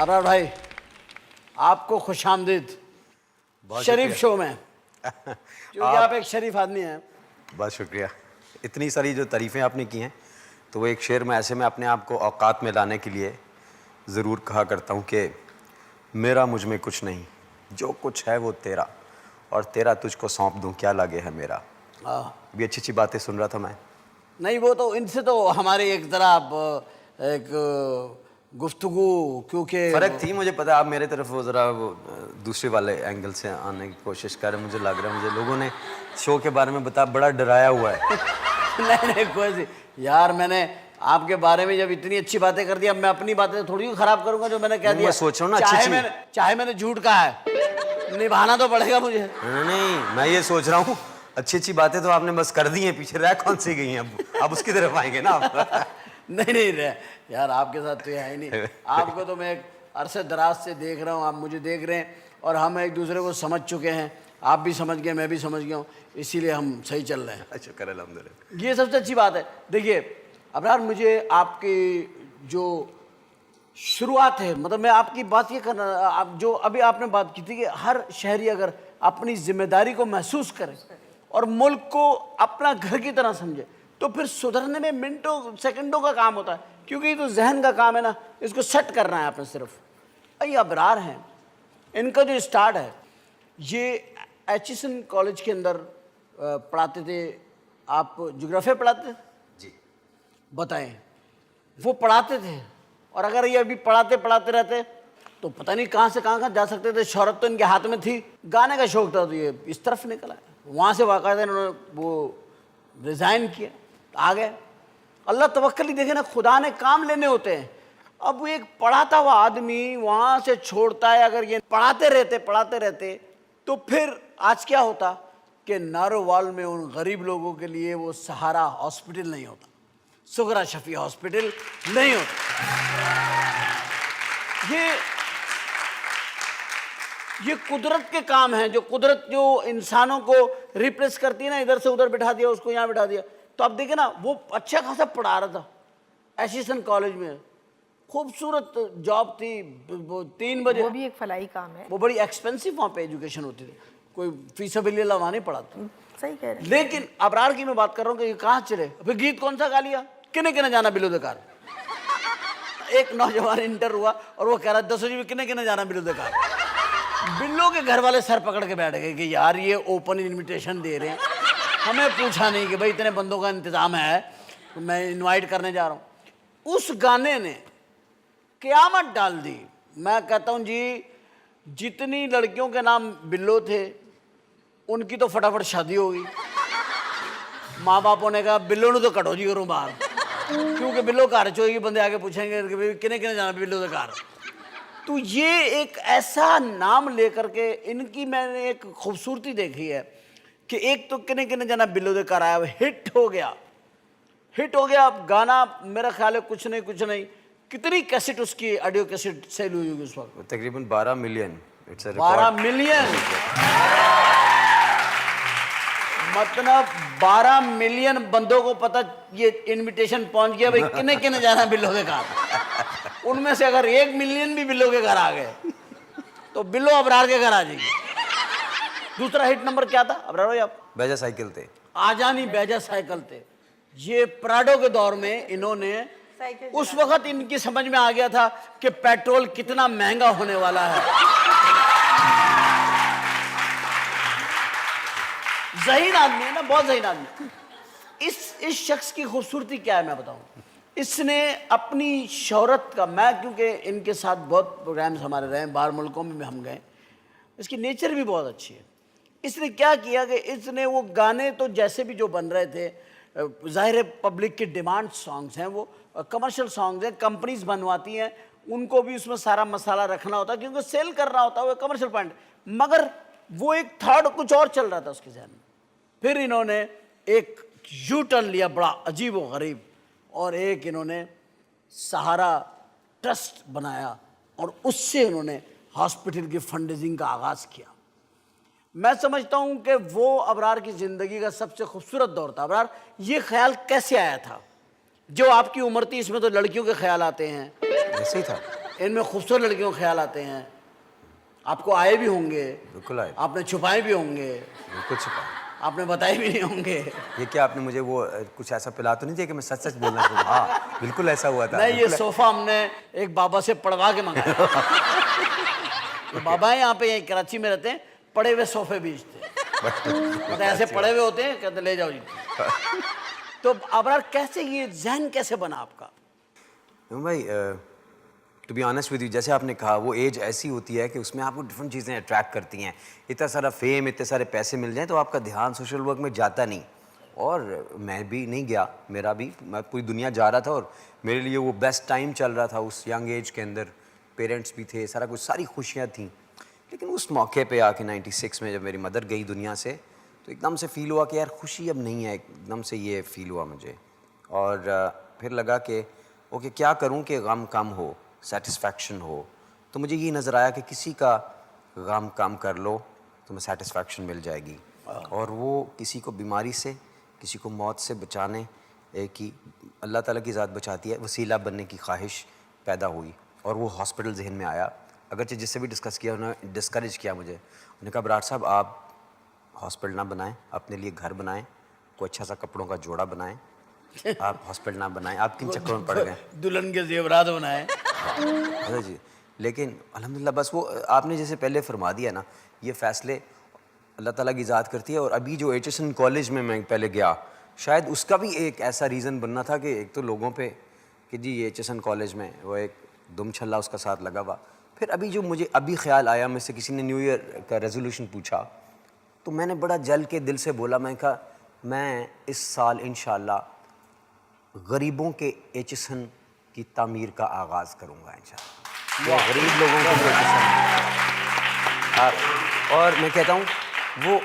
अरे भाई, आपको खुशामदीद शरीफ शो में क्योंकि आप एक शरीफ आदमी हैं। बहुत शुक्रिया। इतनी सारी जो तारीफ़ें आपने की हैं, तो वो एक शेर में ऐसे में अपने आप को औकात में लाने के लिए ज़रूर कहा करता हूँ कि मेरा मुझ में कुछ नहीं, जो कुछ है वो तेरा, और तेरा तुझको सौंप दूँ, क्या लागे है मेरा। भी अच्छी अच्छी बातें सुन रहा था मैं। नहीं, वो तो इनसे तो हमारी एक तरह एक गुफ्तगू, क्योंकि फ़र्क थी, मुझे पता है। आप मेरे तरफ वो ज़रा वो दूसरे वाले एंगल से आने की कोशिश कर रहे हैं। मुझे लग रहा है, मुझे लोगों ने शो के बारे में बताया, बड़ा डराया हुआ है। नहीं कोई सी यार, मैंने आपके बारे में जब इतनी अच्छी बातें कर दी, अब मैं अपनी बातें थोड़ी खराब करूंगा जो मैंने कह दिया। मैं सोच रहा हूँ ना, चाहे मैंने झूठ कहा है, निभाना तो पड़ेगा मुझे। नहीं, मैं ये सोच रहा हूँ अच्छी अच्छी बातें तो आपने बस कर दी हैं, पीछे रह कौन सी गई हैं। अब उसकी तरफ आएंगे ना आप। नहीं रहे यार, आपके साथ तो ये है ही नहीं। आपको तो मैं एक अरसे दराज से देख रहा हूँ, आप मुझे देख रहे हैं, और हम एक दूसरे को समझ चुके हैं। आप भी समझ गए, मैं भी समझ गया हूँ, इसीलिए हम सही चल रहे हैं। अच्छा, कर अल्हम्दुलिल्लाह। ये सबसे अच्छी बात है। देखिए अबरार, मुझे आपकी जो शुरुआत है, मतलब मैं आपकी बात ये करना, आप जो अभी आपने बात की थी कि हर शहरी अगर अपनी जिम्मेदारी को महसूस करे और मुल्क को अपना घर की तरह समझे, तो फिर सुधरने में मिनटों सेकंडों का काम होता है, क्योंकि ये तो जहन का काम है ना, इसको सेट करना है आपने सिर्फ। भाई अबरार हैं, इनका जो स्टार्ट है, ये एचिसन कॉलेज के अंदर पढ़ाते थे। आप ज्योग्राफी पढ़ाते थे जी। बताएं, वो पढ़ाते थे, और अगर ये अभी पढ़ाते पढ़ाते रहते तो पता नहीं कहाँ से कहाँ जा सकते थे। शोहरत तो इनके हाथ में थी, गाने का शौक था, तो ये इस तरफ निकला है। वहाँ से वाक़ात इन्होंने वो रिज़ाइन किया, आ गए। अल्लाह तवक्कल ही, देखे ना, खुदा ने काम लेने होते हैं। अब वो एक पढ़ाता हुआ आदमी वहाँ से छोड़ता है, अगर ये पढ़ाते रहते तो फिर आज क्या होता कि नारोवाल में उन गरीब लोगों के लिए वो सहारा हॉस्पिटल नहीं होता, सुगरा शफी हॉस्पिटल नहीं होता। ये कुदरत के काम हैं, जो कुदरत जो इंसानों को रिप्लेस करती है ना, इधर से उधर बिठा दिया, उसको यहाँ बिठा दिया। तो अब देखिए ना, वो अच्छा खासा पढ़ा रहा था एशिसन कॉलेज में, खूबसूरत जॉब थी, वो 3 बजे। वो भी एक फलाई काम है। वो बड़ी एक्सपेंसिव वहाँ पे एजुकेशन होती थी, कोई फीसबिल्लाह वहाँ नहीं पढ़ाता। सही कह रहे हैं। लेकिन अबरार की मैं बात कर रहा हूँ कि कहाँ चले। फिर गीत कौन सा गा लिया, किने किने जाना बिलोदकार। एक नौजवान इंटर हुआ और वो कह रहा 10 बजे किने किने जाना बिलोदकार। बिल्लो के घर वाले सर पकड़ के बैठ गए कि यार ये ओपन इनविटेशन दे रहे हैं, हमें पूछा नहीं कि भाई इतने बंदों का इंतजाम है, तो मैं इनवाइट करने जा रहा हूँ। उस गाने ने क़यामत डाल दी। मैं कहता हूँ जी, जितनी लड़कियों के नाम बिल्लो थे उनकी तो फटाफट शादी हो गई। माँ बापों ने कहा बिल्लो ने तो कटो जी करो बाहर, क्योंकि बिल्लो घर चोएगी, बंदे आके पूछेंगे कि भाई किने किने जाना बिल्लो के घर। तो ये एक ऐसा नाम लेकर के इनकी मैंने एक खूबसूरती देखी है कि एक तो किने किने जाना बिल्लो के घर आया, हिट हो गया। अब गाना मेरा ख्याल है कुछ नहीं, कितनी कैसेट उसकी ऑडियो कैसेट सेल हुई होगी उस वक्त? तकरीबन 12 मिलियन। 12 मिलियन, मतलब 12 मिलियन बंदों को पता ये इनविटेशन पहुंच गया भाई किने किने जाना बिल्लो के घर। उनमें से अगर 1 मिलियन भी बिल्लो के घर आ गए तो बिल्लो अबरार के घर आ जाएगी। दूसरा हिट नंबर क्या था अबरार भाई? आप बैजा साइकिल थे, आजानी बैजा साइकिल थे। ये प्राडो के दौर में इन्होंने, उस वक्त इनकी समझ में आ गया था कि पेट्रोल कितना महंगा होने वाला है। ज़हीन आदमी है ना, बहुत ज़हीन आदमी। इस शख्स की खूबसूरती क्या है मैं बताऊं। इसने अपनी शोहरत का, मैं क्योंकि इनके साथ बहुत प्रोग्राम्स हमारे रहे, बाहर मुल्कों में हम गए, इसकी नेचर भी बहुत अच्छी है। इसने क्या किया कि इसने वो गाने तो जैसे भी जो बन रहे थे, ज़ाहिर है पब्लिक के डिमांड सॉन्ग्स हैं, वो कमर्शियल सॉन्ग्स हैं, कंपनीज बनवाती हैं, उनको भी उसमें सारा मसाला रखना होता है क्योंकि सेल करना होता है, वो कमर्शियल पॉइंट। मगर वो एक थॉट कुछ और चल रहा था उसके जहन में। फिर इन्होंने एक यू टर्न लिया बड़ा अजीब व गरीब, और एक इन्होंने सहारा ट्रस्ट बनाया और उससे इन्होंने हॉस्पिटल की फंडरेजिंग का आगाज़ किया। मैं समझता हूं कि वो अबरार की ज़िंदगी का सबसे खूबसूरत दौर था। अबरार, ये ख्याल कैसे आया था? जो आपकी उम्र थी, इसमें तो लड़कियों के ख्याल आते हैं। ऐसे ही था। इनमें खूबसूरत लड़कियों के ख्याल आते हैं, आपको आए भी होंगे, बिल्कुल आए, आपने छुपाए भी होंगे, बिल्कुल छुपा। आपने बताए भी नहीं होंगे। ये क्या आपने मुझे वो कुछ ऐसा पिला तो नहीं दिया कि मैं सच सच बोलना शुरू? हाँ बिल्कुल ऐसा हुआ था। नहीं, ये बिल्कुल सोफा हमने एक बाबा से पड़वा के मंगाया। तो बाबा है यहाँ पे, यहीं कराची में रहते हैं, पड़े हुए सोफे बेचते हैं। मतलब ऐसे पड़े हुए होते हैं, कहते ले जाओ जी। तो अबरार कैसे ये जहन कैसे बना आपका? भाई to be honest with you, जैसे आपने कहा वो एज ऐसी होती है कि उसमें आपको डिफरेंट चीज़ें अट्रैक्ट करती हैं। इतना सारा फेम, इतने सारे पैसे मिल जाएं तो आपका ध्यान सोशल वर्क में जाता नहीं। और मैं भी नहीं गया, मेरा भी, मैं पूरी दुनिया जा रहा था और मेरे लिए वो बेस्ट टाइम चल रहा था उस यंग एज के अंदर। पेरेंट्स भी थे, सारा कुछ, सारी खुशियाँ थी। लेकिन उस मौके पे आके 96 में जब मेरी मदर गई दुनिया से, तो एकदम से फील हुआ कि यार खुशी अब नहीं है। एकदम से ये फील हुआ मुझे। और फिर लगा कि ओके क्या करूं कि गम कम हो, सेटिस्फैक्शन हो। तो मुझे ये नज़र आया कि किसी का गम कम कर लो तो मैं सेटिस्फैक्शन मिल जाएगी। और वो किसी को बीमारी से, किसी को मौत से बचाने की, अल्लाह ताला की ज़ात बचाती है, वसीला बनने की ख्वाहिश पैदा हुई। और वो हॉस्पिटल जहन में आया। अगरचे जिससे भी डिस्कस किया उन्होंने डिस्करेज किया मुझे। उन्होंने कहा बराड़ साहब आप हॉस्पिटल ना बनाएं, अपने लिए घर बनाएं, कोई अच्छा सा कपड़ों का जोड़ा बनाएं, आप हॉस्पिटल ना बनाएं। आप किन चक्करों में पड़ गए? दुल्हन के जेवरात बनाए। अच्छा जी, लेकिन अल्हम्दुलिल्लाह बस वो आपने जैसे पहले फरमा दिया ना, ये फ़ैसले अल्लाह ताला की ज़ात करती है। और अभी जो एचएसएन कॉलेज में मैं पहले गया, शायद उसका भी एक ऐसा रीज़न बनना था कि एक तो लोगों पे कि जी ये एचएसएन कॉलेज में वो एक दुम छल्ला उसका साथ लगा हुआ। फिर अभी जो मुझे अभी ख्याल आया, मुझसे किसी ने न्यू ईयर का रेजोल्यूशन पूछा तो मैंने बड़ा जल के दिल से बोला, मैं कहा मैं इस साल इंशाल्लाह गरीबों के एचएसएन की तामीर का आगाज़ करूँगा इंशाल्लाह। गरीब लोगों के लिए एचएसएन। और मैं कहता हूँ वो,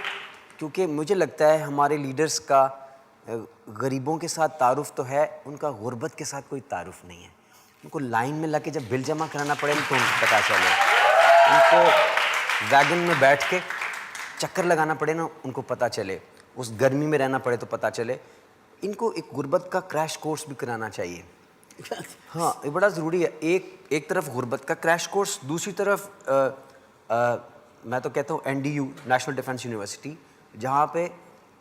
क्योंकि मुझे लगता है हमारे लीडर्स का गरीबों के साथ तारुफ तो है, उनका गुर्बत के साथ कोई तारुफ नहीं है। उनको लाइन में लग के जब बिल जमा कराना पड़े तो उनको पता चले, उनको वैगन में बैठ के चक्कर लगाना पड़े ना उनको पता चले, उस गर्मी में रहना पड़े तो पता चले। इनको एक गुर्बत का क्रैश कोर्स भी कराना चाहिए। हाँ ये बड़ा ज़रूरी है। एक तरफ गुर्बत का क्रैश कोर्स, दूसरी तरफ मैं तो कहता हूँ NDU, नेशनल डिफेंस यूनिवर्सिटी, जहाँ पे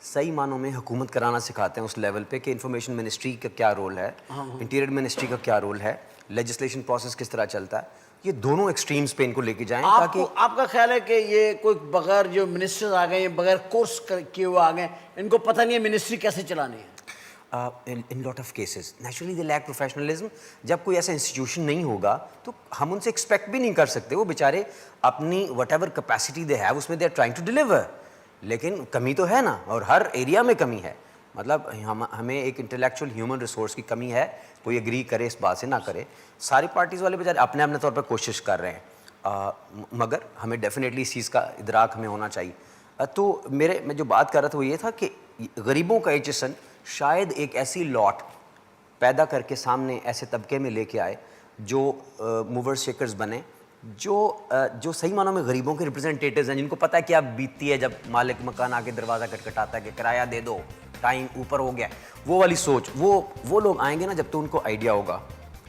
सही मानों में हुकूमत कराना सिखाते हैं उस लेवल पे कि इंफॉर्मेशन मिनिस्ट्री का क्या रोल है, इंटीरियर मिनिस्ट्री का क्या रोल है, लेजिस्लेशन प्रोसेस किस तरह चलता है। ये दोनों एक्सट्रीम्स पे इनको लेके जाएं ताकि आपका ख्याल है कि ये कोई बगैर जो मिनिस्टर्स आ गए, बगैर कोर्स किए हुए आ गए, इनको पता नहीं है मिनिस्ट्री कैसे चलानी है? In lot of cases naturally they lack professionalism. जब कोई ऐसा इंस्टीट्यूशन नहीं होगा तो हम उनसे एक्सपेक्ट भी नहीं कर सकते। वो बेचारे अपनी whatever capacity they have उसमें they are trying to deliver, लेकिन कमी तो है ना, और हर एरिया में कमी है। मतलब हमें एक इंटेलेक्चुअल ह्यूमन रिसोर्स की कमी है, कोई एग्री करे इस बात से ना करे। सारी पार्टीज़ वाले बेचारे अपने अपने तौर पर कोशिश कर रहे हैं, मगर हमें डेफिनेटली इस चीज़ का इदराक हमें होना चाहिए। तो मैं जो बात कर रहा था वो ये था कि गरीबों का एचएसएन शायद एक ऐसी लॉट पैदा करके सामने ऐसे तबके में लेके आए जो मूवर्स शेकर्स बने, जो सही मानों में गरीबों के रिप्रेजेंटेटिव्स हैं, जिनको पता है क्या बीतती है जब मालिक मकान आके दरवाज़ा खटखटाता है कि किराया दे दो, टाइम ऊपर हो गया। वो वाली सोच, वो लोग आएंगे ना जब तो उनको आइडिया होगा,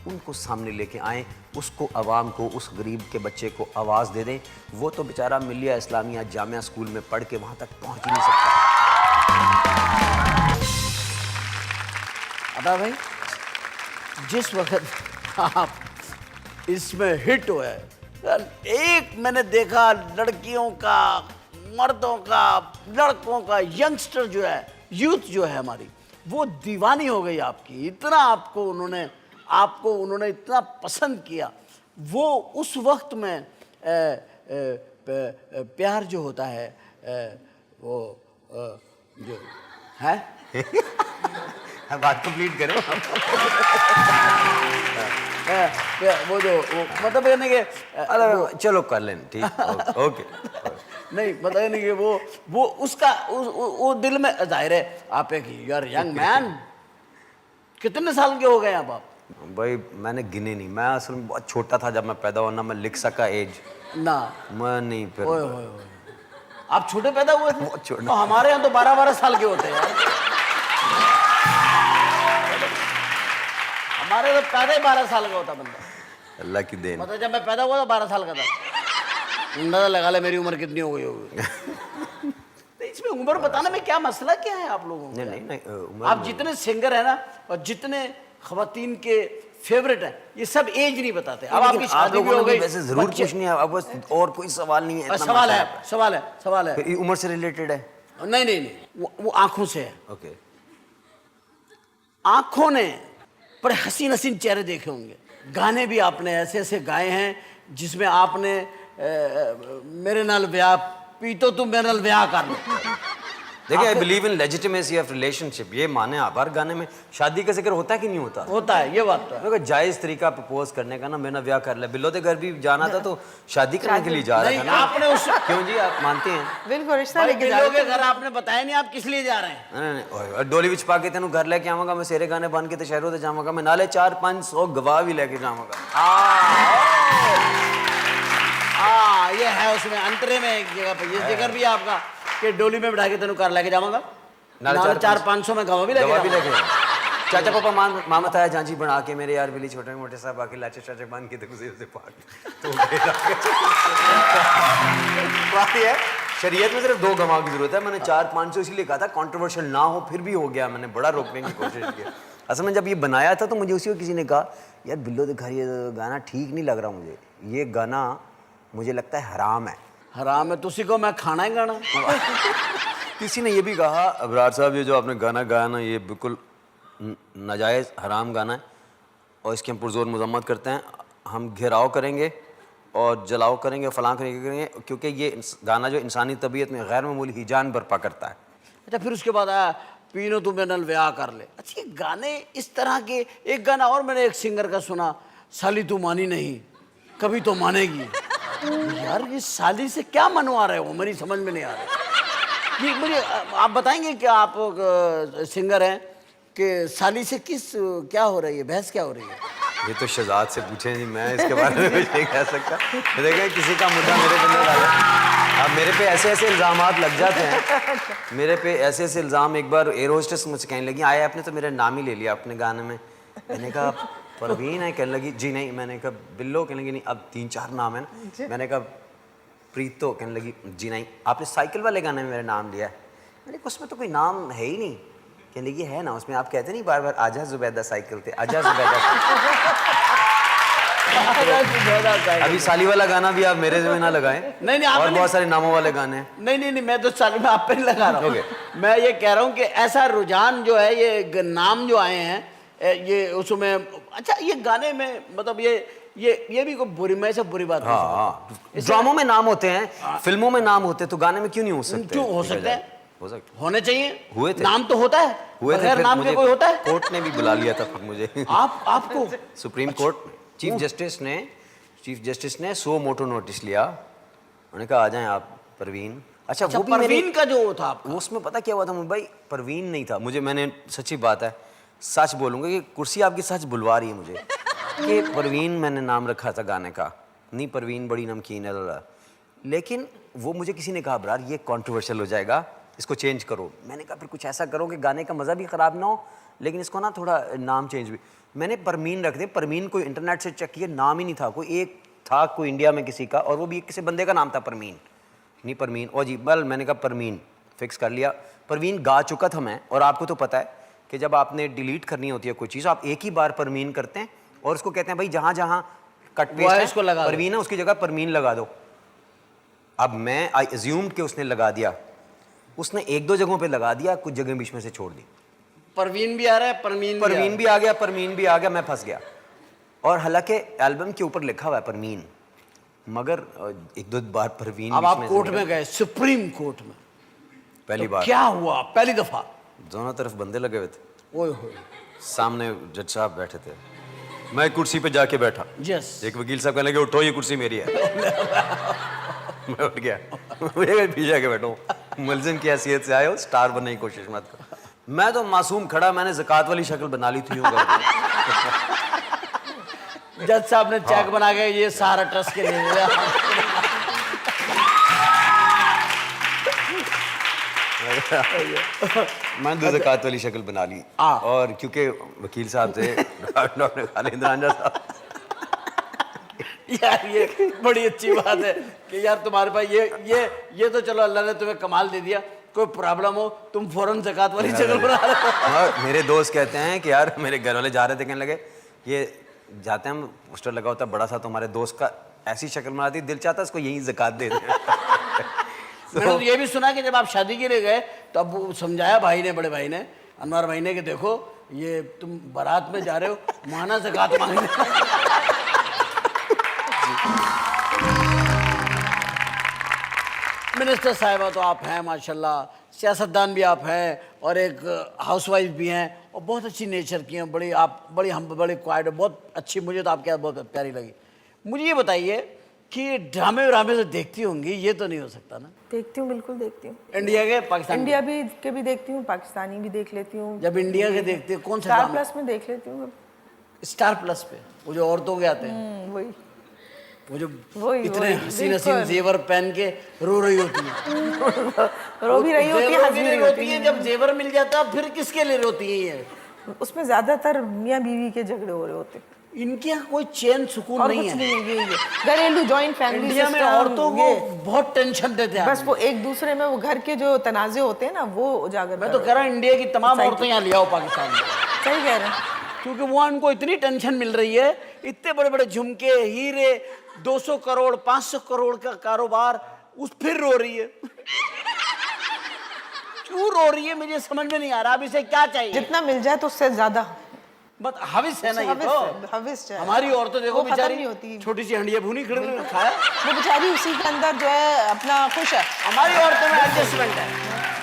उनको सामने लेके आएँ, उसको आवाम को, उस गरीब के बच्चे को आवाज़ दे दें। वो तो बेचारा मिलिया इस्लामिया जामिया स्कूल में पढ़ के वहाँ तक पहुँच ही नहीं सकता। अदा भाई, जिस वक्त आप इसमें हिट हुए, एक मैंने देखा लड़कियों का, मर्दों का, लड़कों का, यंगस्टर जो है, यूथ जो है हमारी, वो दीवानी हो गई आपकी। इतना आपको उन्होंने इतना पसंद किया। वो उस वक्त में प्यार जो होता है वो जो है बात कंप्लीट करो। वो मतलब यानी कि चलो कर लें, ठीक, ओके। नहीं मतलब नहीं कि वो उसका वो दिल में जाहिर है। आप एक यार यंग मैन, कितने साल के हो गए अब आप? भाई मैंने गिने नहीं, मैं असल में बहुत छोटा था जब मैं पैदा हुआ, ना मैं लिख सका एज ना, मैं नहीं। फिर ओए आप छोटे पैदा हुए थे? बहुत छोटे। तो हमारे यहाँ तो 12-12 साल के होते हैं यार। हमारे तो पैदा ही 12 साल का होता बंदा। अल्लाह की देन। मतलब जब मैं पैदा हुआ था 12 साल का था, अंदाजा लगा ले मेरी उम्र कितनी हो गई होगी। तो इसमें उम्र बताने में क्या मसला क्या है आप लोगों को? नहीं उम्र आप जितने सिंगर है ना और जितने खवातीन के फेवरेट है, ये सब एज नहीं बताते। अब आपकी शादी भी हो गई, वैसे जरूर पूछनी है। अब बस और कोई सवाल नहीं है, इतना सवाल मसला है, सवाल है। फिर उम्र से रिलेटेड है? नहीं, वो आंखों से है। ओके। आंखों ने बड़े हसीन हसीन चेहरे देखे होंगे, गाने भी आपने ऐसे ऐसे गाए हैं जिसमें आपने मेरे नाल ब्याह पीतो तू मेरे नाल ब्याह कर लो। देखिए, I believe in legitimacy of relationship. ये माने आप, हर गाने में शादी का जिक्र होता है कि नहीं होता? होता है, ये बात तो है। देखो, जायज तरीका प्रपोज करने का ना, मेरा ब्याह कर ले। बिल्लो के घर भी जाना था तो शादी करने के लिए जा रहा था ना। आपने उस क्यों जी, आप मानते हैं? बिल्कुल रिश्ता लेके बिल्लो के घर आपने बताया नहीं आप किस लिए जा रहे हैं। नहीं, डोली विच पा के तेन घर लेके आवांगा मैं, सेरे गाने बन के ते शहरों ते जावांगा मैं, नाले 400-500 गवाह भी लेके जावांगा। ये है उसमें अंतरे में एक जगह पे ये जिक्र भी है आपका कि डोली में बैठा के तेन घर लेके जाऊंगा, नाले 400-500 में गवाह भी लेके चाचा पापा मामत आया झांझी बना के मेरे यार बिली छोटे मोटे साहब आके लाचे चाचे बांध के उसे पाक। तो बात ये है, शरीयत में सिर्फ 2 गवाह की जरूरत है। मैंने 400-500 इसलिए कहा था कंट्रोवर्शियल ना हो, फिर भी हो गया। मैंने बड़ा रोकने की कोशिश की। असल में जब ये बनाया था तो मुझे उसी को किसी ने कहा, यार बिल्लो के घर ये गाना ठीक नहीं लग रहा मुझे, ये गाना मुझे लगता है हराम है। हराम है तो उसी को मैं खाना है गाना। किसी ने ये भी कहा, अबरार साहब ये जो आपने गाना गाया ना, ये बिल्कुल नाजायज़ हराम गाना है और इसकी हम पुरजोर मजम्मत करते हैं। हम घेराव करेंगे और जलाओ करेंगे और फलां करेंगे, क्योंकि ये गाना जो इंसानी तबीयत में गैर मामूली हिजान बर्पा करता है। अच्छा, फिर उसके बाद आया पीनो तू मेरे नाल ब्याह कर ले। अच्छा, ये गाने इस तरह के, एक गाना और मैंने एक सिंगर का सुना, साली तू मानी नहीं कभी तो मानेगी। यार ये साली से क्या मनवा रहे हो, मेरी समझ में नहीं आ रहा। ये मुझे आप बताएंगे कि आप सिंगर हैं कि साली से क्या हो रही है, बहस क्या हो रही है? ये तो शहजाद से पूछें जी, मैं इसके बारे में कुछ नहीं कह सकता। देखिए, किसी का मुद्दा मेरे पे न डालें। अब मेरे पे ऐसे ऐसे इल्ज़ामात लग जाते हैं, मेरे पे ऐसे ऐसे इल्ज़ाम। एक बार एयर होस्टेस मुझसे कहने लगी, आया आपने तो मेरा नाम ही ले लिया अपने गाने में। मैंने कहा परवीन है, कहने लगी जी नहीं। मैंने कहा बिल्लो, कहने लगी नहीं, अब 3-4 नाम है ना। मैंने कहा प्रीतो, कहने लगी जी नहीं, आपने साइकिल वाले गाने में मेरा नाम लिया है। मैंने कहा उसमें तो कोई नाम है ही नहीं। कहने लगी है ना, उसमें आप कहते नहीं बार बार आजा जुबैदा साइकिल थे, आजा जुबैदा। अभी साली वाला गाना भी आप मेरे में ना लगाएं। नहीं, और बहुत सारे नामों वाले गाने हैं। नहीं, मैं तो साली में आप पे नहीं लगा रहा हूँ। मैं ये कह रहा हूँ कि ऐसा रुझान जो है, ये नाम जो आए हैं ये उसमें। अच्छा, ये गाने में मतलब ये भी कोई बुरी, मैं से बुरी बात नहीं। ड्रामों में नाम होते हैं, फिल्मों में नाम होते हैं, तो गाने में क्यों नहीं हो सकते? क्यों हो सकते हैं? हो सकते, होने चाहिए। हुए थे, नाम तो होता है, हुए थे। बगैर नाम के कोई होता है? कोर्ट ने भी बुला लिया था फिर मुझे। आपको सुप्रीम कोर्ट चीफ जस्टिस ने 100 मोटो नोटिस लिया। उन्होंने कहा आ जाएं आप परवीन। अच्छा, वो भी परवीन का जो था आपका, उसमें पता क्या हुआ था भाई, परवीन नहीं था। मैंने सच्ची बात है, सच बोलूँगा कि कुर्सी आपकी सच बुलवा रही है मुझे कि परवीन मैंने नाम रखा था गाने का, नहीं परवीन बड़ी नमकीन है। लेकिन वो मुझे किसी ने कहा ब्रार ये कंट्रोवर्शियल हो जाएगा, इसको चेंज करो। मैंने कहा फिर कुछ ऐसा करो कि गाने का मज़ा भी ख़राब ना हो, लेकिन इसको ना थोड़ा नाम चेंज भी। मैंने परमीन रख दिया। परमीन कोई इंटरनेट से चेक किया, नाम ही नहीं था। कोई एक था कोई इंडिया में किसी का, और वो भी किसी बंदे का नाम था परमीन, नहीं परमीन। और जी बल मैंने कहा परमीन फिक्स कर लिया। परवीन गा चुका था मैं, और आपको तो पता है कि जब आपने डिलीट करनी होती है कोई चीज़, आप एक ही बार परमीन करते हैं और उसको कहते हैं भाई जहाँ जहाँ कट पेस्ट है परवीन है उसकी जगह परमीन लगा दो। अब मैं आई एज्यूम्ड कि उसने लगा दिया, उसने 1-2 जगहों पे लगा दिया, कुछ जगह बीच में से छोड़ दी। परवीन भी आ रहा है, परमीन भी आ गया, परमीन भी आ गया, मैं फंस गया। और हालांकि एल्बम के ऊपर लिखा हुआ है परमीन, मगर 1-2 बार परवीन। अब आप कोर्ट में गए, सुप्रीम कोर्ट में पहली बार क्या हुआ? पहली दफा दोनों तरफ बंदे लगे हुए थे। ओए होए, सामने जज साहब बैठे थे, मैं कुर्सी पे जाके बैठा। यस। एक वकील साहब कहने लगे उठो ये कुर्सी मेरी है। मैं उठ गया, मुझे पीछे आके बैठो, मुलजिम की हैसियत से आए हो, स्टार बनने की कोशिश मत करो। मैं तो मासूम खड़ा, मैंने ज़कात वाली शक्ल बना ली थी। जज साहब ने चेक बना के ये सारा ट्रस्ट के लिए दिया। मैंने तो ज़कात वाली शक्ल बना ली, और क्योंकि वकील साहब थे डॉक्टर खालिद रांझा साहब, यार ये बड़ी अच्छी बात है कि यार तुम्हारे पास ये तो चलो अल्लाह ने तुम्हें कमाल दे दिया। कोई प्रॉब्लम हो तुम फौरन ज़कात वाली शक्ल बना रहे हो। और मेरे दोस्त कहते हैं कि यार मेरे घर वाले जा रहे थे, कहने लगे ये जाते हैं, पोस्टर लगा होता है बड़ा सा, तो हमारे दोस्त का ऐसी शक्ल बनाती, दिल चाहता है इसको यही ज़कात दे दें। मैंने तो ये भी सुना कि जब आप शादी के लिए गए तो अब वो समझाया भाई ने, बड़े भाई ने, अनवर भाई ने, कि देखो ये तुम बारात में जा रहे हो, माना ज़कात मांगने। मिनिस्टर साहिबा तो आप हैं माशाल्लाह, सियासतदान भी आप हैं और एक हाउसवाइफ भी हैं और बहुत अच्छी नेचर की हैं, बड़ी क्वाइट, बहुत अच्छी, मुझे तो आपके यहाँ बहुत प्यारी लगी। मुझे ये बताइए कि ड्रामे से देखती होंगी, ये तो नहीं हो सकता ना? देखती हूँ, बिल्कुल देखती हूँ। इंडिया के, पाकिस्तान इंडिया भी देखती हूँ, पाकिस्तानी भी देख लेती हूँ। जब इंडिया के देखते हैं कौन सा स्टार ड्रामा? प्लस में देख लेती हूँ। स्टार प्लस पे वो जो औरतों के आते हैं, वही वो जो वही, इतने वही, हसीन हसीन जेवर पहन के रो रही होती है। रो भी रही होती है, हंस भी भी रही रोती है। जब जेवर मिल जाता है फिर किसके लिए रोती है ये? उसमें ज्यादातर मियाँ बीवी के झगड़े हो रहे होते हैं इनके यहाँ कोई चैन सुकून और नहीं कुछ है। नहीं है। ये घरेलू जॉइंट फैमिली इंडिया में औरतों को बहुत टेंशन देते हैं। बस वो एक दूसरे में वो घर के जो तनाजे होते हैं ना, वो उजागर मैं तो कह रहा हूँ इंडिया की तमाम औरतें यहाँ ले आओ पाकिस्तान में, सही कह रहे हैं। क्योंकि वहाँ उनको इतनी टेंशन मिल रही है, इतने बड़े बड़े झुमके, हीरे, 200 करोड़ 500 करोड़ का कारोबार, उस फिर रो रही है। क्यों रो रही है मुझे समझ में नहीं आ रहा। अब इसे क्या चाहिए? जितना मिल जाए तो उससे ज्यादा बस हविस है ना ये तो। हविस है। हमारी औरतें देखो वो खत्म बेचारी नहीं होती। छोटी सी हंडिया भूनी खड़े खाया। वो बेचारी उसी के अंदर जो है अपना खुश है। हमारी औरतों में एडजस्टमेंट है।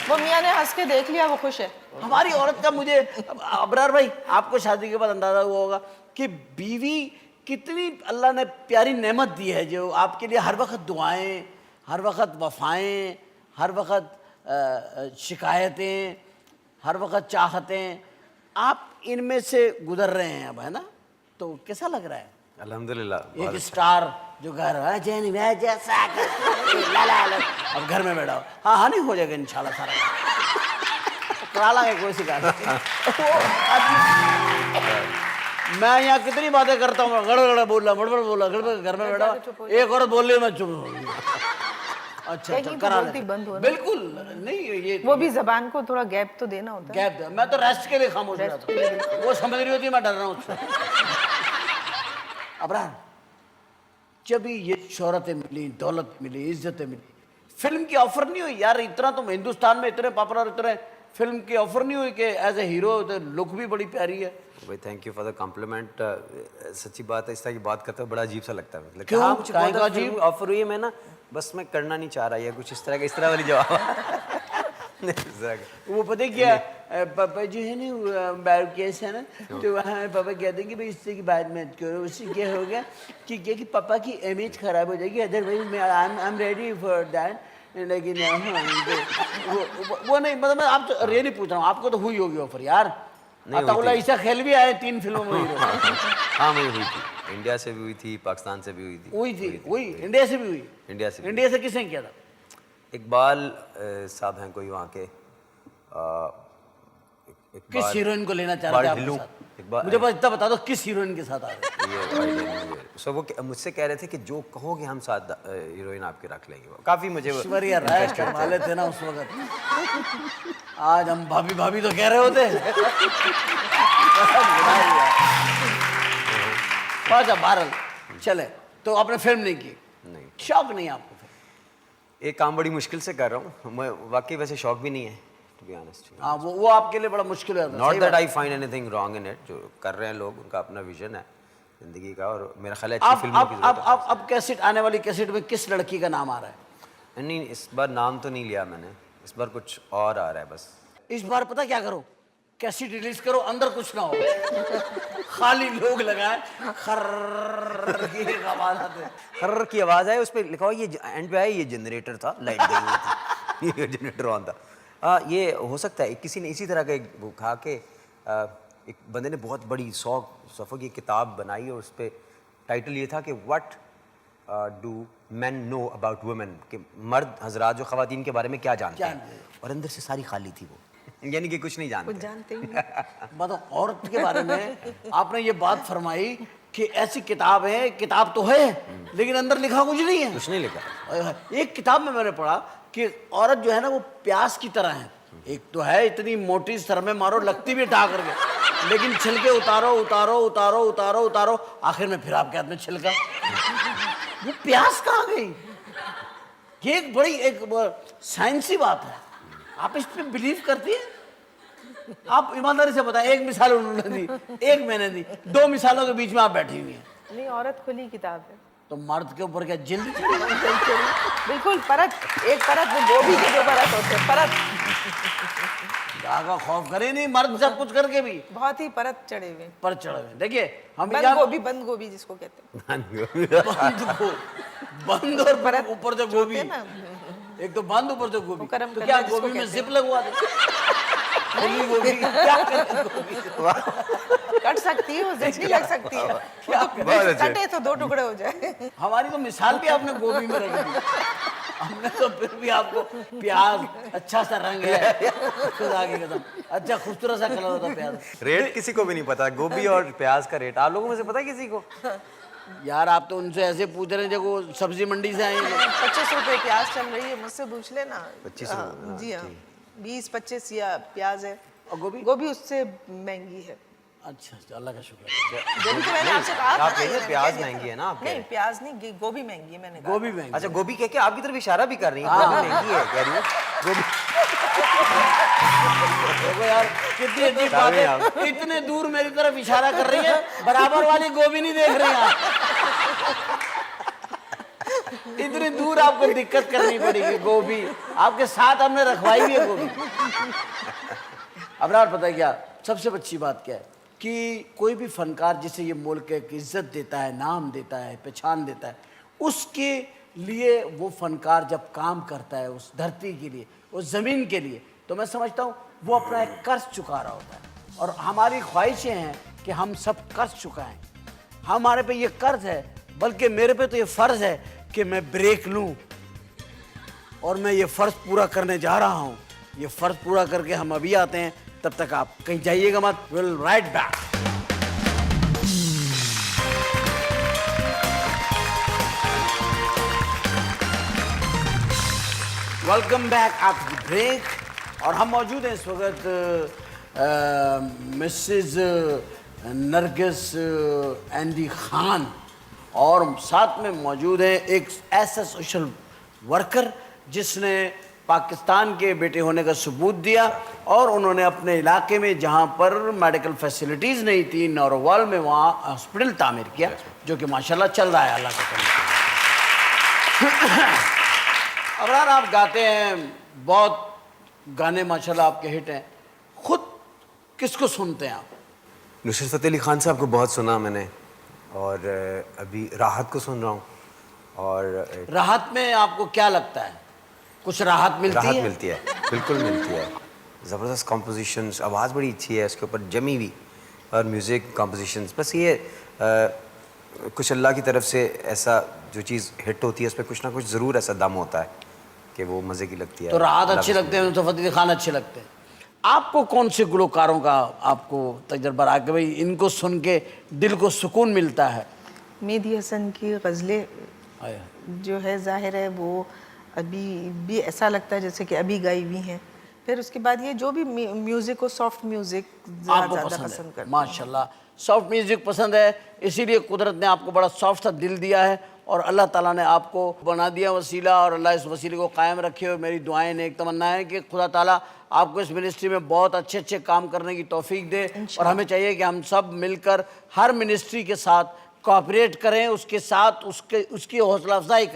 वो मियाँ ने हंस के देख लिया, वो खुश है। हमारी औरत का मुझे अबरार भाई, आपको शादी के बाद अंदाजा हुआ होगा कि बीवी कितनी अल्लाह ने प्यारी नेमत दी है, जो आपके लिए हर वक्त दुआएं, हर वक्त वफाएं, हर वक्त शिकायतें, हर वक्त चाहतें। आप इनमें से गुजर रहे हैं अब, है ना? तो कैसा लग रहा है? अल्हम्दुलिल्लाह। एक स्टार जो घर है जैनी मैं जैसा ला ला ला, अब घर में बैठा हो। हाँ हाँ, नहीं हो जाएगा इंशाल्लाह सारा करा लांगे, कोई शिकायत मैं यहाँ कितनी बातें करता हूँ, गड़बड़ बोला, बड़बड़ बोला, गड़बड़, घर में बैठा एक औरत बोल रही मैं चुप। अच्छा करा बोलती बंद हो। बिल्कुल नहीं, ये वो भी जबान को थोड़ा गैप तो देना होता है। गैप, मैं तो रेस्ट के लिए खामोश रहता हूँ। वो समझ रही होती मैं डर रहा हूँ उससे। अबरार, जब ये शोहरतें मिली, दौलत मिली, इज्जतें मिली, फिल्म की ऑफर नहीं हुई यार? इतना तुम हिंदुस्तान में इतने पॉपुलर, इतने फिल्म की ऑफर नहीं हुई कि एज ए हीरो लुक भी बड़ी प्यारी है? भाई thank you for the compliment. सच्ची बात है, इस तरह की बात करते हुए बड़ा अजीब सा लगता है। क्यों? हाँ, मुझे काहे बहुत का अजीब अजीब? ऑफर हुई है, मैं ना बस मैं करना नहीं चाह रहा, या कुछ इस तरह वाली जवाब। वो पता है क्या, पापा जो है ना बार केस है ना, तो वहाँ पापा कहते हैं कि भाई इससे की बात मत करो, उससे क्या हो गया कि क्या कि पापा की इमेज खराब हो जाएगी, अदरवाइज मैं I am ready for that. लेकिन वो नहीं, मतलब मैं आप तो रियली पूछ रहा हूँ, आपको तो हुई होगी ऑफर यार। अताउल्लाह ईसा खेल भी आए 3 फिल्मों में हीरो। हाँ मुझे हुई थी, इंडिया से भी हुई थी, पाकिस्तान से भी हुई थी। हुई इंडिया से भी हुई। इंडिया से किसने किया था? इकबाल साहब हैं कोई वहाँ के, किस हीरोइन को लेना चाह रहे थे आप साथ? मुझे बस इतना बता दो किस हीरोइन के साथ आ रहे? सो वो मुझसे कह रहे थे कि जो कहोगे हम साथ हीरोइन आपके रख लेंगे। काफी मुझे ऐश्वर्या राय वाले थे ना उस वक्त। आज हम भाभी भाभी तो कह रहे होते। अच्छा बहरहाल चले, तो आपने फिल्म नहीं की? नहीं। शौक नहीं आपको? एक काम बड़ी मुश्किल से कर रहा हूँ मैं, वाकई वैसे शौक भी नहीं है टू बी ऑनेस्ट। हाँ वो आपके लिए बड़ा मुश्किल है। Not that I find anything wrong in it, जो कर रहे हैं लोग, उनका अपना विजन है जिंदगी का, और मेरा ख्याल है अच्छी फिल्मों की जरूरत है। अब कैसेट आने वाली कैसेट में किस लड़की का नाम आ रहा है? नहीं, इस बार नाम तो नहीं लिया मैंने, इस बार कुछ और आ रहा है बस। इस बार पता क्या करो, कैसेट रिलीज करो, अंदर कुछ ना हो, खाली लोग लगाए, खर्र की आवाज आते, खर्र की आवाज आए, उस पर लिखा हो ये एंड पे आया ये जनरेटर था, लाइट गई हुई थी, ये जनरेटर ऑन था। ये हो सकता है किसी ने इसी तरह का एक वो खा के, एक बंदे ने बहुत बड़ी 100 सफ़ों की किताब बनाई और उस पर टाइटल ये था कि what do man know about women, कि मर्द हजरात जो ख़वातीन के बारे में क्या जानते हैं, और अंदर से सारी खाली थी वो, यानी कि कुछ नहीं जानते। कुछ जानते ही नहीं। मतलब औरत के बारे में आपने ये बात फरमाई कि ऐसी किताब है, किताब तो है लेकिन अंदर लिखा कुछ नहीं है। कुछ नहीं लिखा। एक किताब में मैंने पढ़ा कि औरत जो है ना वो प्यास की तरह है, एक तो है इतनी मोटी, सर में मारो लगती भी ढा करके, लेकिन छिलके उतारो उतारो उतारो उतारो उतारो, आखिर में फिर आपके हाथ में छिलका। वो प्यास कहाँ गई? ये एक बड़ी एक साइंसी बात है। आप इस पे बिलीव करती है? आप ईमानदारी से बताएं, एक मिसाल उन्होंने दी, एक मैंने दी, 2 मिसालों के बीच में आप बैठी हुई हैं। नहीं, औरत खुली किताब है। तो मर्द के ऊपर क्या जिल्द? बिल्कुल परत, एक परत वो गोभी के जो परत होते हैं, परत। का खौफ करे नहीं, मर्द सब कुछ करके भी बहुत ही परत चढ़े हुए, पर चढ़े हुए। देखिए हम बंद गोभी जिसको कहते हैं, बंद और परत ऊपर से गोभी, होते हैं ना, एक तो बंद ऊपर से गोभी, गरम तो करना क्या जिसको गोभी में कहते जिप लगवा दे? खुली गोभी क्या करें गोभी? कट सकती है, वो जिप नहीं लग सकती है, वो तो कटे तो 2 टुकड़े हो जाए। हमारी तो मिसाल भी आपने गोभी में रख दी। हमने तो फिर भी आपको प्याज, अच्छा सा रंग है, खुदा की कसम, अच्छा खूबसूरत सा कलर होता प्याज। रेट किसी को भी नहीं पता गोभी और प्याज का रेट। आप लोगों में से पता है किसी को? यार आप तो उनसे ऐसे पूछ रहे हैं जब वो सब्जी मंडी से आए हैं। 25 रुपए प्याज चल रही है, मुझसे पूछ लेना। 25 रुपए, जी हाँ, 20-25 या प्याज है, और गोभी? गोभी उससे महंगी है। अच्छा अल्लाह का शुक्र है। गोभी तो मैंने आपसे कहा था आप ना, कह ये रहे हैं मैंने प्याज कह दिया। महंगी है ना, आप कह नहीं, प्याज नहीं, गोभी महंगी है, मैंने कहा। गोभी महंगी। अच्छा गोभी कह के आपकी तरफ इशारा भी कर रही है, गोभी महंगी है कह रही है गोभी। देखो यार कितनी अजीब बात है, इतने दूर मेरी तरफ इशारा कर रही है, बराबर वाली गोभी नहीं देख रही आप। इतनी दूर आपको दिक्कत करनी पड़ेगी। गोभी आपके साथ हमने रखवाई हुई है गोभी। अब यार पता है क्या सबसे अच्छी बात क्या है कि कोई भी फनकार जिसे ये मुल्क एक इज्जत देता है, नाम देता है, पहचान देता है, उसके लिए वो फनकार जब काम करता है उस धरती के लिए, उस ज़मीन के लिए, तो मैं समझता हूँ वो अपना एक कर्ज चुका रहा होता है। और हमारी ख्वाहिशें हैं कि हम सब कर्ज चुकाएं। हमारे पे ये कर्ज है, बल्कि मेरे पे तो ये फ़र्ज़ है कि मैं ब्रेक लूँ और मैं ये फ़र्ज़ पूरा करने जा रहा हूँ। ये फ़र्ज़ पूरा करके हम अभी आते हैं, तब तक आप कहीं जाइएगा मत। Will right back. Welcome back after break. और हम मौजूद हैं इस वक्त मिसेस नरगिस एंडी खान, और साथ में मौजूद है एक ऐसा सोशल वर्कर जिसने पाकिस्तान के बेटे होने का सबूत दिया, और उन्होंने अपने इलाके में जहाँ पर मेडिकल फैसिलिटीज़ नहीं थी, नौरवाल में, वहाँ हॉस्पिटल तामीर किया, जो कि माशाल्लाह चल रहा है अल्लाह का करम। अबरार आप गाते हैं, बहुत गाने माशाल्लाह आपके हिट हैं, खुद किसको सुनते हैं आप? नुसरत फ़तेह अली खान साहब को बहुत सुना मैंने, और अभी राहत को सुन रहा हूँ। और राहत में आपको क्या लगता है, कुछ राहत मिलती है? मिलती है, बिल्कुल मिलती है। ज़बरदस्त कॉम्पोजिशंस, आवाज़ बड़ी अच्छी है उसके ऊपर जमी हुई, और म्यूज़िक कॉम्पोजिशंस, बस ये कुछ अल्लाह की तरफ से ऐसा जो चीज़ हिट होती है उस पर कुछ ना कुछ ज़रूर ऐसा दम होता है कि वो मज़े की लगती है। तो राहत अच्छे लगते हैं, नुसरत फ़तेह अली खान अच्छे लगते हैं। आपको कौन से गुलकारों का आपको तजर्बा रहा कि भाई इनको सुन के दिल को सुकून मिलता है? मेहदी हसन की गज़लें आया। जो है जाहिर है वो अभी भी ऐसा लगता है जैसे कि अभी गाई हुई हैं। फिर उसके बाद ये जो भी म्यूज़िक को, सॉफ्ट म्यूज़िक आपको ज़्यादा पसंद पसंद है? करते हैं। माशाल्लाह सॉफ्ट म्यूजिक पसंद है, इसीलिए कुदरत ने आपको बड़ा सॉफ्ट सा दिल दिया है, और अल्लाह ताला ने आपको बना दिया वसीला, और अल्लाह इस वसीले को कायम रखे। और मेरी दुआएं नेक तमन्ना है कि खुदा ताला आपको इस मिनिस्ट्री में बहुत अच्छे अच्छे काम करने की तौफीक दे, और हमें चाहिए कि हम सब मिलकर हर मिनिस्ट्री के साथ कोऑपरेट करें, उसके साथ उसकी हौसला अफजाई करें।